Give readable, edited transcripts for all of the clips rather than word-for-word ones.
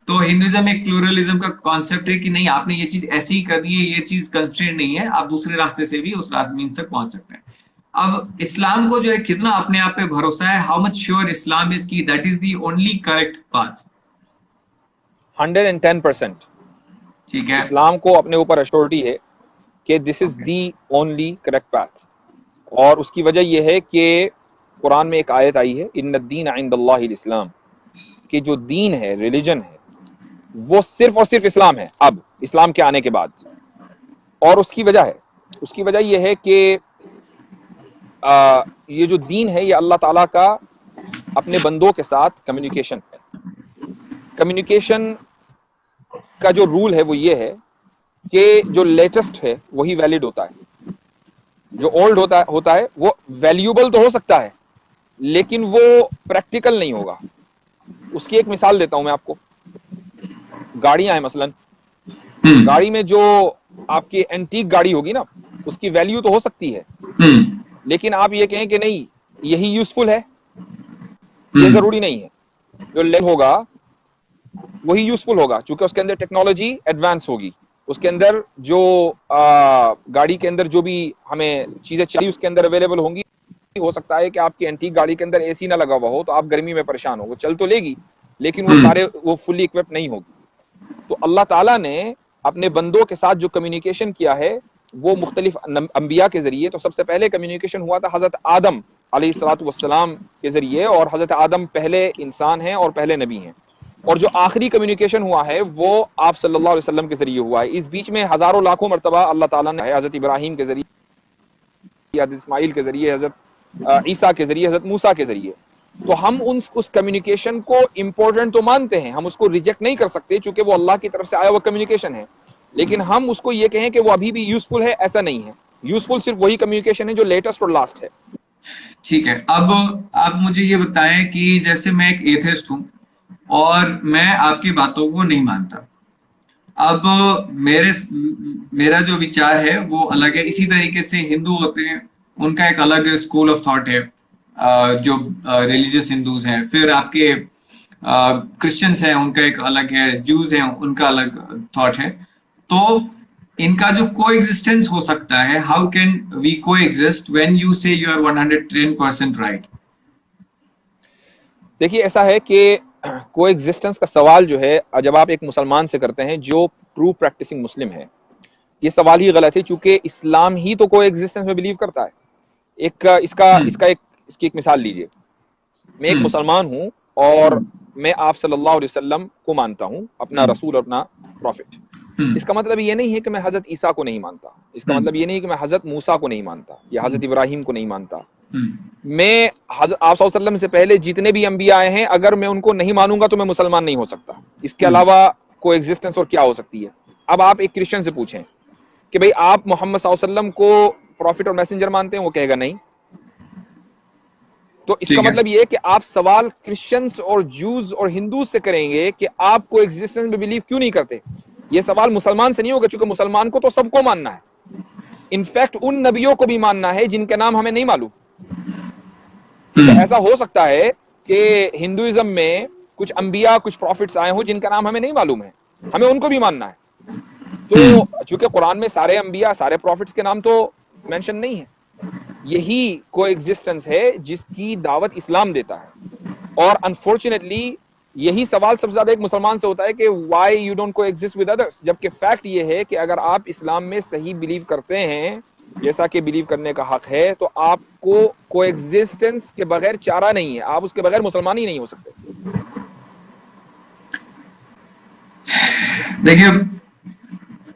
تو ہندوازم ایک پلورلزم کا کانسیپٹ ہے کہ نہیں آپ نے یہ چیز ایسی ہی کرنی ہے, یہ چیز کنسٹرینٹ نہیں ہے, آپ دوسرے راستے سے بھی اس مینس تک پہنچ سکتے ہیں. اب اسلام کو جو ہے کتنا اپنے آپ پہ بھروسہ ہے, ہاؤ مچ شیور اسلام از کی that is the only correct path. 110%. ٹھیک ہے, اسلام کو اپنے اوپر ایشورٹی ہے کہ دس از دی اونلی کریکٹ پاتھ, اور اس کی وجہ یہ ہے کہ قرآن میں ایک آیت آئی ہے ان الدین عند اللہ الاسلام, کہ جو دین ہے, ریلیجن ہے, وہ صرف اور صرف اسلام ہے اب اسلام کے آنے کے بعد. اور اس کی وجہ یہ ہے کہ یہ جو دین ہے یہ اللہ تعالیٰ کا اپنے بندوں کے ساتھ کمیونیکیشن ہے. کمیونیکیشن کا جو رول ہے وہ یہ ہے کہ جو لیٹسٹ ہے وہی ویلڈ ہوتا ہے, جو اولڈ ہوتا ہے وہ ویلیوبل تو ہو سکتا ہے لیکن وہ پریکٹیکل نہیں ہوگا. اس کی ایک مثال دیتا ہوں میں آپ کو. گاڑیاں ہیں مثلا, گاڑی میں جو آپ کی اینٹیک گاڑی ہوگی نا اس کی ویلیو تو ہو سکتی ہے, لیکن آپ یہ کہیں کہ نہیں یہی یوزفل ہے, یہ ضروری نہیں ہے. جو لے ہوگا وہی یوزفل ہوگا چونکہ اس کے اندر ٹیکنالوجی ایڈوانس ہوگی, اس کے اندر جو گاڑی کے اندر جو بھی ہمیں چیزیں چاہیے اس کے اندر اویلیبل ہوں گی. ہو سکتا ہے کہ آپ کی اینٹیک گاڑی کے اندر اے سی نہ لگا ہوا ہو تو آپ گرمی میں پریشان ہو, وہ چل تو لے گی لیکن وہ فلی اکوپڈ نہیں ہوگی. تو اللہ تعالیٰ نے اپنے بندوں کے ساتھ جو کمیونیکیشن کیا ہے وہ مختلف انبیاء کے ذریعے. تو سب سے پہلے کمیونیکیشن ہوا تھا حضرت آدم علیہ الصلوۃ والسلام کے ذریعے, اور حضرت آدم پہلے انسان ہیں اور پہلے نبی ہیں. اور جو آخری کمیونیکیشن ہوا ہے وہ آپ صلی اللہ علیہ وسلم کے ذریعے ہوا ہے. اس بیچ میں ہزاروں لاکھوں مرتبہ اللہ تعالیٰ نے حضرت ابراہیم کے ذریعے, حضرت اسماعیل کے ذریعے, حضرت عیسیٰ کے ذریعے, حضرت موسیٰ کے ذریعے. تو ہم اس کمیونیکیشن کو امپورٹنٹ تو مانتے ہیں, ہم اس کو ریجیکٹ نہیں کر سکتے چونکہ وہ اللہ کی طرف سے آیا ہوا کمیونیکیشن ہے, لیکن ہم اس کو یہ کہیں کہ وہ ابھی بھی یوزفل ہے, ایسا نہیں ہے. یوزفل صرف وہی کمیونیکیشن ہے جو لیٹسٹ اور لاسٹ ہے. ٹھیک ہے. اب آپ مجھے یہ بتائیں کہ جیسے میں ایک ایتھسٹ ہوں اور میں آپ کی باتوں کو نہیں مانتا. اب میرا جو وچار ہے وہ الگ ہے. اسی طریقے سے ہندو ہوتے ہیں, ان کا ایک الگ اسکول آف تھاٹ ہے, جو ریلیجیس ہندوز ہیں. پھر آپ کے کرسچنس ہیں, ان کا ایک الگ ہے. جوز ہیں, ان کا الگ تھاٹ ہے. تو ان کا جو کو ایگزسٹنس ہو سکتا ہے, ہاؤ کین وی کو ایگزسٹ وین یو سے یو آر 110% رائٹ. دیکھیے ایسا ہے کہ کو ایگزسٹنس کا سوال جو ہے جب آپ ایک مسلمان سے کرتے ہیں جو ٹرو پریکٹسنگ مسلم ہے, یہ سوال ہی غلط ہے چونکہ اسلام ہی تو کو ایگزسٹنس میں بلیو کرتا ہے. اس کی ایک مثال لیجئے. میں ایک مسلمان ہوں اور میں آپ صلی اللہ علیہ وسلم کو مانتا ہوں, اپنا رسول اور اپنا پروفٹ. اس کا مطلب یہ نہیں ہے کہ میں حضرت عیسیٰ کو نہیں مانتا, اس کا مطلب یہ نہیں کہ میں حضرت موسیٰ کو نہیں مانتا یا حضرت ابراہیم کو نہیں مانتا. میں آپ صلی اللہ علیہ وسلم سے پہلے جتنے بھی انبیاء آئے ہیں اگر میں ان کو نہیں مانوں گا تو میں مسلمان نہیں ہو سکتا. اس کے علاوہ کو ایگزسٹنس اور کیا ہو سکتی ہے. اب آپ ایک کرسچن سے پوچھیں کہ بھئی آپ محمد صلی اللہ علیہ وسلم کو پروفٹ اور میسنجر مانتے ہیں, وہ کہے گا نہیں. تو اس کا مطلب یہ ہے کہ آپ سوال کرسچنز اور جوز اور ہندوز سے کریں گے کہ آپ کو ایگزسٹنس میں بلیو کیوں نہیں کرتے. یہ سوال مسلمان سے نہیں ہوگا چونکہ مسلمان کو تو سب کو ماننا ہے, انفیکٹ ان نبیوں کو بھی ماننا ہے جن کے نام ہمیں نہیں معلوم. ایسا ہو سکتا ہے کہ ہندوازم میں کچھ انبیاء کچھ پروفٹس آئے ہوں جن کا نام ہمیں نہیں معلوم ہے, ہمیں ان کو بھی ماننا ہے. تو چونکہ قرآن میں سارے انبیاء سارے پروفٹس کے نام تو مینشن نہیں ہے. یہی کو ایگزسٹنس ہے جس کی دعوت اسلام دیتا ہے. اور انفارچونیٹلی یہی سوال سب سے زیادہ ایک مسلمان سے ہوتا ہے کہ وائی یو ڈونٹ کو ایگزسٹ ود ادرس, جبکہ فیکٹ یہ ہے کہ اگر آپ اسلام میں صحیح بلیو کرتے ہیں جیسا کہ بلیو کرنے کا حق ہے تو آپ کو ایگزسٹنس کے بغیر چارہ نہیں ہے, آپ اس کے بغیر مسلمان ہی نہیں ہو سکتے. دیکھیے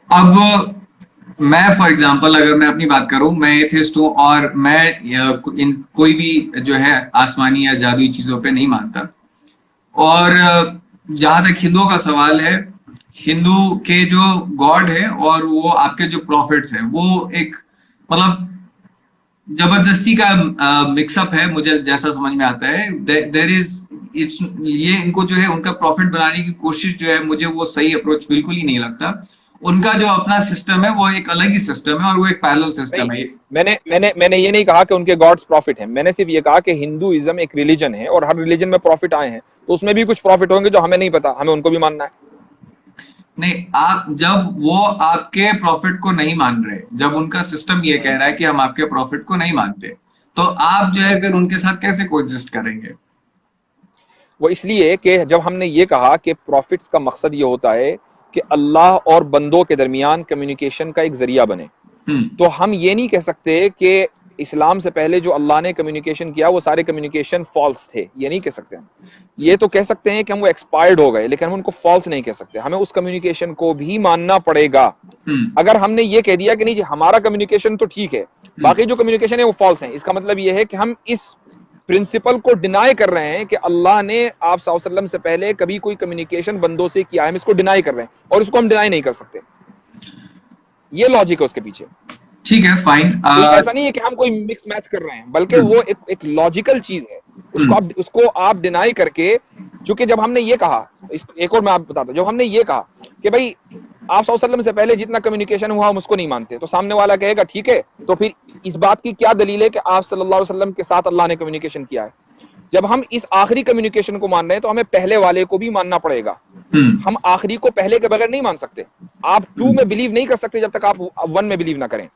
اب میں فار ایگزامپل اگر میں اپنی بات کروں, میں ایتھسٹ ہوں اور میں کوئی بھی جو ہے آسمانی یا جادوئی چیزوں پہ نہیں مانتا. اور جہاں تک ہندوؤں کا سوال ہے, ہندو کے جو گاڈ ہے اور وہ آپ کے جو پروفٹس ہیں وہ ایک مطلب زبردستی کا مکس اپ ہے مجھے جیسا سمجھ میں آتا ہے. دیر از یہ ان کو جو ہے ان کا پروفٹ بنانے کی کوشش جو ہے مجھے وہ صحیح اپروچ بالکل ہی نہیں لگتا. ان کا جو اپنا سسٹم ہے وہ ایک الگ ہی سسٹم ہے اور وہ ایک پیرلل سسٹم ہے. میں نے یہ نہیں کہا کہ ان کے گاڈز پروفٹ ہیں, میں نے صرف یہ کہا کہ ہندوازم ایک ریلیجن ہے اور ہر ریلیجن میں پروفٹ آئے ہیں. تو اس میں بھی کچھ پروفٹ ہوں گے جو ہمیں نہیں پتا, ہمیں ان کو بھی ماننا ہے. نہیں, آپ جب وہ آپ کے پروفٹ کو نہیں مان رہے, جب ان کا سسٹم یہ کہہ رہا ہے کہ ہم آپ کے پروفٹ کو نہیں مانتے, تو آپ جو ہے پھر ان کے ساتھ کیسے کو ایگزسٹ کریں گے؟ وہ اس لیے کہ جب ہم نے یہ کہا کہ پروفٹس کا مقصد یہ ہوتا ہے کہ اللہ اور بندوں کے درمیان کمیونیکیشن کا ایک ذریعہ بنے, تو ہم یہ نہیں کہہ سکتے کہ اسلام سے پہلے جو اللہ نے کمیونیکیشن کیا وہ سارے کمیونیکیشن فالس تھے, یہ نہیں کہہ سکتے ہم. یہ تو کہہ سکتے ہیں کہ ہم وہ ایکسپائرڈ ہو گئے, لیکن ہم ان کو فالس نہیں کہہ سکتے, ہمیں اس کمیونیکیشن کو بھی ماننا پڑے گا. اگر ہم نے یہ کہہ دیا کہ نہیں جی ہمارا کمیونیکیشن تو ٹھیک ہے, باقی جو کمیونیکیشن ہے وہ فالس ہیں, اس کا مطلب یہ ہے کہ ہم اس پرنسپل کو ڈینائی کر رہے ہیں کہ اللہ نے آپ صلی اللہ علیہ وسلم سے پہلے کبھی کوئی کمیونیکیشن بندوں سے کیا ہے, ہم اس کو ڈینائی کر رہے ہیں, اور اس کو ہم ڈینائی نہیں کر سکتے. یہ لاجک ہے اس کے پیچھے. ٹھیک ہے, فائن. ایسا نہیں ہے کہ ہم کوئی مکس میچ کر رہے ہیں, بلکہ وہ ایک لاجیکل چیز ہے, اس کو آپ ڈینائی کر کے, چونکہ جب ہم نے یہ کہا, ایک اور میں آپ بتاتا ہوں, جب ہم نے یہ کہا کہ بھائی آپ صلی اللہ علیہ وسلم سے پہلے جتنا کمیونیکیشن ہوا ہم اس کو نہیں مانتے, تو سامنے والا کہے گا ٹھیک ہے, تو پھر اس بات کی کیا دلیل ہے کہ آپ صلی اللہ علیہ وسلم کے ساتھ اللہ نے کمیونیکیشن کیا ہے؟ جب ہم اس آخری کمیونیکیشن کو مان رہے ہیں تو ہمیں پہلے والے کو بھی ماننا پڑے گا. ہم آخری کو پہلے کے بغیر نہیں مان سکتے. آپ 2 میں بلیو نہیں کر سکتے جب تک آپ 1 میں بلیو نہ کریں.